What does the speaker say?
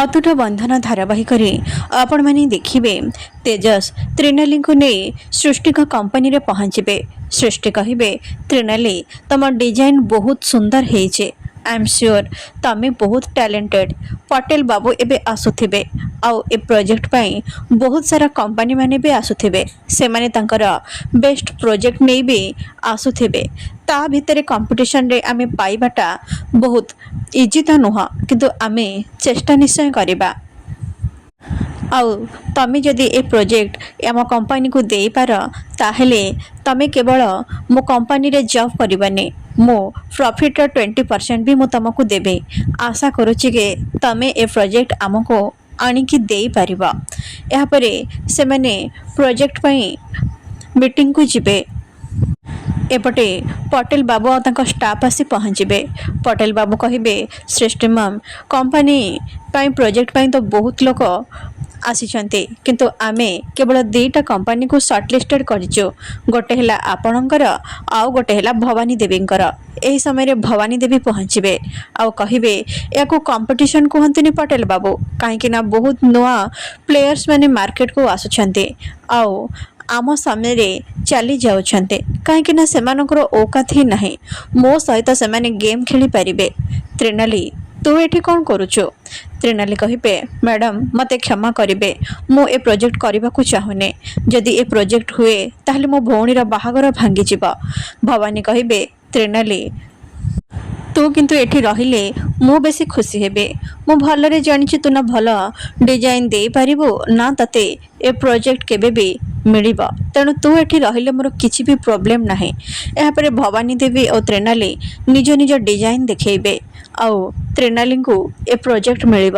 ଅତୁଟ ବନ୍ଧନ ଧାରାବାହିକରେ ଆପଣମାନେ ଦେଖିବେ ତେଜସ୍ ତ୍ରିନାଲୀଙ୍କୁ ନେଇ ସୃଷ୍ଟିଙ୍କ କମ୍ପାନୀରେ ପହଞ୍ଚିବେ। ସୃଷ୍ଟି କହିବେ, ତ୍ରିନାଲୀ ତମ ଡିଜାଇନ୍ ବହୁତ ସୁନ୍ଦର ହେଇଛି। ଆଇ ଏମ୍ ସିଓର ତମେ ବହୁତ ଟ୍ୟାଲେଣ୍ଟେଡ୍। ପଟେଲ ବାବୁ ଏବେ ଆସୁଥିବେ ଆଉ ଏ ପ୍ରୋଜେକ୍ଟ ପାଇଁ ବହୁତ ସାରା କମ୍ପାନୀ ମାନେ ବି ଆସୁଥିବେ। ସେମାନେ ତାଙ୍କର ବେଷ୍ଟ ପ୍ରୋଜେକ୍ଟ ନେଇ ବି ଆସୁଥିବେ। ତା ଭିତରେ କମ୍ପିଟିସନରେ ଆମେ ପାଇବାଟା ବହୁତ ଇଜି ତ ନୁହଁ, କିନ୍ତୁ ଆମେ ଚେଷ୍ଟା ନିଶ୍ଚୟ କରିବା। ଆଉ ତମେ ଯଦି ଏ ପ୍ରୋଜେକ୍ଟ ଆମ କମ୍ପାନୀକୁ ଦେଇପାର, ତାହେଲେ ତମେ କେବଳ ମୋ କମ୍ପାନୀରେ ଜବ୍ କରିବନି, ମୁଁ ପ୍ରଫିଟ୍ର 20% ବି ମୁଁ ତମକୁ ଦେବି। ଆଶା କରୁଛି କି ତମେ ଏ ପ୍ରୋଜେକ୍ଟ ଆମକୁ ଆଣିକି ଦେଇପାରିବ। ଏହାପରେ ସେମାନେ ପ୍ରୋଜେକ୍ଟ ପାଇଁ ମିଟିଂକୁ ଯିବେ। ଏପଟେ ପଟେଲ ବାବୁ ଆଉ ତାଙ୍କ ଷ୍ଟାଫ୍ ଆସି ପହଞ୍ଚିବେ। ପଟେଲ ବାବୁ କହିବେ, ସୃଷ୍ଟି ମ୍ୟାମ୍, କମ୍ପାନୀ ପାଇଁ ପ୍ରୋଜେକ୍ଟ ପାଇଁ ତ ବହୁତ ଲୋକ ଆସିଛନ୍ତି, କିନ୍ତୁ ଆମେ କେବଳ ଦୁଇଟା କମ୍ପାନୀକୁ ସର୍ଟଲିଷ୍ଟେଡ୍ କରିଛୁ। ଗୋଟେ ହେଲା ଆପଣଙ୍କର, ଆଉ ଗୋଟେ ହେଲା ଭବାନୀ ଦେବୀଙ୍କର। ଏହି ସମୟରେ ଭବାନୀ ଦେବୀ ପହଞ୍ଚିବେ ଆଉ କହିବେ, ଏହାକୁ କମ୍ପିଟିସନ୍ କୁହନ୍ତୁନି ପଟେଲ ବାବୁ, କାହିଁକି ନା ବହୁତ ନୂଆ ପ୍ଲେୟର୍ସ ମାନେ ମାର୍କେଟକୁ ଆସୁଛନ୍ତି ଆଉ ଆମ ସାମ୍ନାରେ ଚାଲି ଯାଉଛନ୍ତି, କାହିଁକି ନା ସେମାନଙ୍କର ଔକାତ ହିଁ ନାହିଁ। ମୋ ସହିତ ସେମାନେ ଗେମ୍ ଖେଳିପାରିବେ। ତ୍ରିନାଲୀ, ତୁ ଏଠି କ'ଣ କରୁଛୁ? ତ୍ରିନାଲୀ କହିବେ, ମ୍ୟାଡ଼ାମ୍ ମୋତେ କ୍ଷମା କରିବେ, ମୁଁ ଏ ପ୍ରୋଜେକ୍ଟ କରିବାକୁ ଚାହୁଁନି। ଯଦି ଏ ପ୍ରୋଜେକ୍ଟ ହୁଏ ତାହେଲେ ମୋ ଭଉଣୀର ବାହାଘର ଭାଙ୍ଗିଯିବ। ଭବାନୀ କହିବେ, ତ୍ରିନାଲୀ, ତୁ କିନ୍ତୁ ଏଠି ରହିଲେ ମୁଁ ବେଶୀ ଖୁସି ହେବି। ମୁଁ ଭଲରେ ଜାଣିଛି ତୁ ନା ଭଲ ଡିଜାଇନ୍ ଦେଇପାରିବୁ ନା ତତେ ଏ ପ୍ରୋଜେକ୍ଟ କେବେ ବି ମିଳିବ, ତେଣୁ ତୁ ଏଠି ରହିଲେ ମୋର କିଛି ବି ପ୍ରୋବ୍ଲେମ୍ ନାହିଁ। ଏହାପରେ ଭବାନୀ ଦେବୀ ଓ ତ୍ରିନାଲୀ ନିଜ ନିଜ ଡିଜାଇନ୍ ଦେଖେଇବେ ଆଉ ତ୍ରିନାଲୀଙ୍କୁ ଏ ପ୍ରୋଜେକ୍ଟ ମିଳିବ।